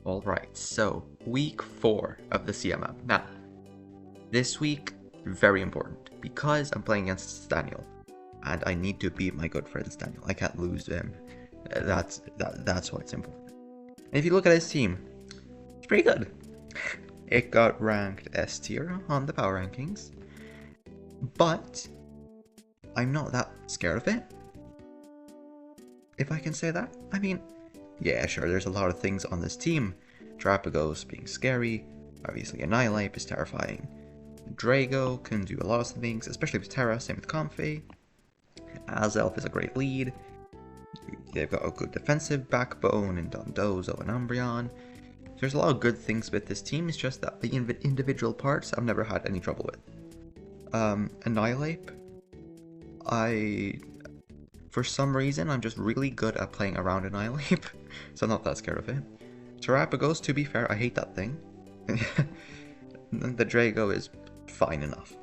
Alright, so week 4 of the CMM. Now, this week, very important, because I'm playing against Daniel, and I need to beat my good friend Daniel. I can't lose to him. That's why it's important. And if you look at his team, it's pretty good. It got ranked S tier on the power rankings, but I'm not that scared of it. If I can say that. I mean, yeah, sure, there's a lot of things on this team. Terapagos being scary, obviously Annihilate is terrifying. Drago can do a lot of things, especially with Terra, same with Comfy. Azelf is a great lead. They've got a good defensive backbone in Dondozo and Umbreon. There's a lot of good things with this team, it's just that the individual parts I've never had any trouble with. Annihilate, for some reason, I'm just really good at playing around Annihilate, so I'm not that scared of it. Terapagos, to be fair, I hate that thing. The Drago is fine enough.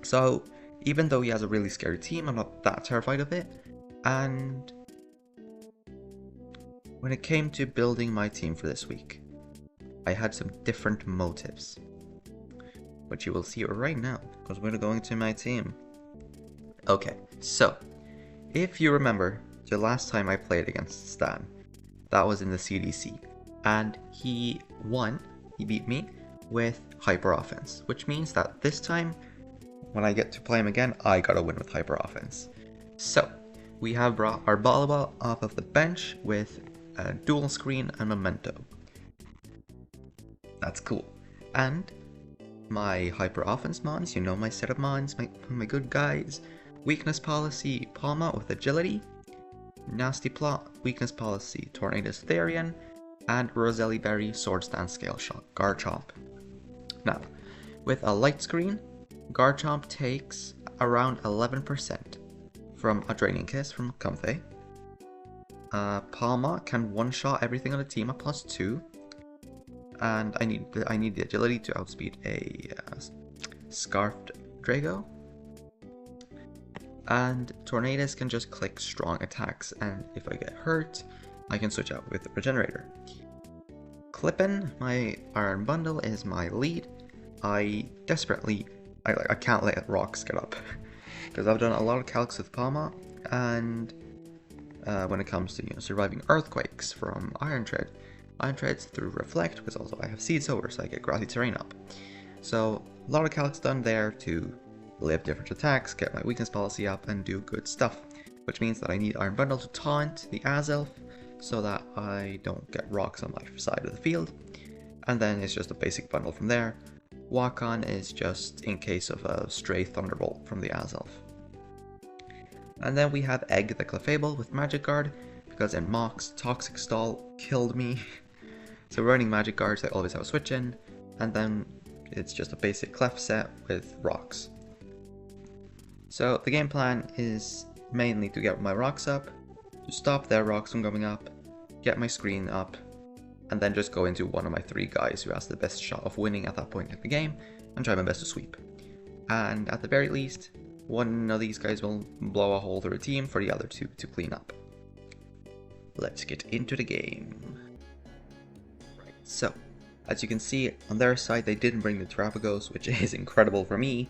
So, even though he has a really scary team, I'm not that terrified of it. And when it came to building my team for this week, I had some different motives, which you will see right now, because we're going to my team. Okay, so, if you remember, the last time I played against Stan, that was in the CDC, and he won, he beat me, with Hyper Offense, which means that this time, when I get to play him again, I gotta win with Hyper Offense. So, we have brought our Balaba off of the bench with a dual screen and Memento. That's cool. And my Hyper Offense mons, you know my set of mons, my good guys. Weakness Policy, Pawmot with Agility. Nasty Plot, Weakness Policy, Tornadus Therian. And Roselli Berry, Sword Stance Scale Shot, Garchomp. Now, with a light screen, Garchomp takes around 11% from a Draining Kiss from Comfey. Palma can one-shot everything on the team at +2. And I need the agility to outspeed a Scarfed Drago. And Tornadus can just click strong attacks, and if I get hurt, I can switch out with Regenerator. Clippin', my Iron Bundle, is my lead. I can't let rocks get up, because I've done a lot of calcs with Pawmot, and when it comes to surviving earthquakes from Iron Treads through Reflect, because also I have Seed Sower, so I get Grassy Terrain up. So a lot of calcs done there to live different attacks, get my weakness policy up, and do good stuff. Which means that I need Iron Bundle to taunt the Azelf, so that I don't get rocks on my side of the field. And then it's just a basic bundle from there. Walk-on is just in case of a stray Thunderbolt from the Azelf. And then we have Egg the Clefable with Magic Guard, because in Mox, Toxic Stall killed me. So running Magic Guards, I always have a switch in, and then it's just a basic Clef set with rocks. So the game plan is mainly to get my rocks up, to stop their rocks from going up, get my screen up, and then just go into one of my 3 guys who has the best shot of winning at that point in the game, and try my best to sweep. And at the very least, one of these guys will blow a hole through a team for the other 2 to clean up. Let's get into the game. Right, so, as you can see, on their side they didn't bring the Terapagos, which is incredible for me.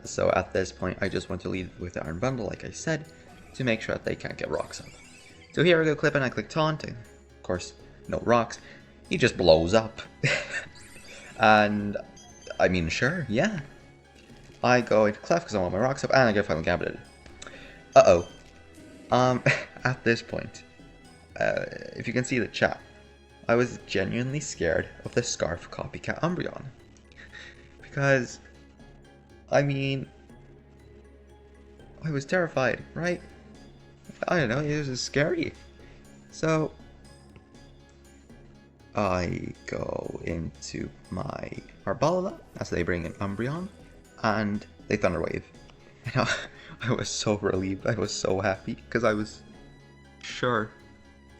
So at this point, I just want to lead with the Iron Bundle, like I said, to make sure that they can't get rocks up. So here I go Clip, and I click Taunt, and of course, no rocks. He just blows up. And, I mean, sure, yeah. I go into Clef because I want my rocks up, and I get Final Gambited. Uh-oh. At this point, if you can see the chat, I was genuinely scared of the Scarf Copycat Umbreon. Because, I mean, I was terrified, right? I don't know, it was scary. So, I go into my Arbala as they bring in Umbreon, and they Thunder Wave. And I was so relieved, I was so happy, because I was sure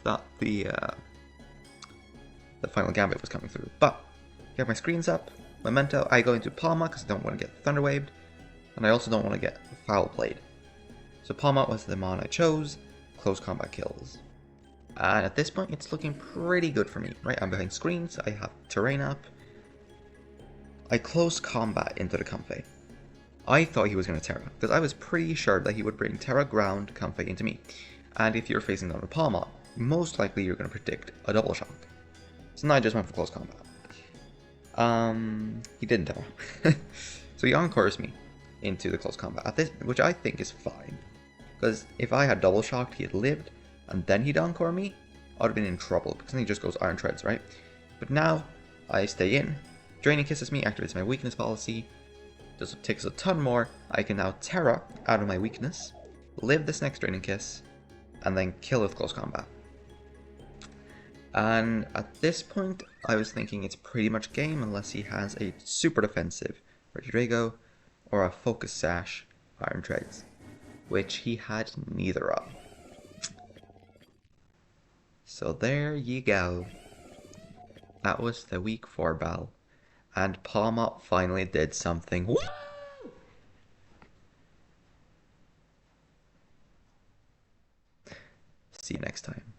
that the final Gambit was coming through. But, get my screens up, Memento, I go into Palma because I don't want to get Thunder Waved, and I also don't want to get Foul Played. So Pawmot was the mon I chose, close combat kills. And at this point, it's looking pretty good for me, right? I'm behind screens, I have terrain up. I closed combat into the Comfey. I thought he was going to Terra, because I was pretty sure that he would bring Terra Ground Comfey into me. And if you're facing down a Pawmot, most likely you're going to predict a double shock. So now I just went for close combat. He didn't Terra. So he encores me into the close combat, at this, which I think is fine. Because if I had double shocked, he had lived, and then he'd encore me, I'd have been in trouble, because then he just goes Iron Treads, right? But now, I stay in, Draining Kisses me, activates my weakness policy, takes a ton more, I can now Terra out of my weakness, live this next Draining Kiss, and then kill with close combat. And at this point, I was thinking it's pretty much game unless he has a super defensive Regidrago or a Focus Sash Iron Treads, which he had neither of. So there you go. That was the week 4 battle, and Pawmot finally did something. Woo! See you next time.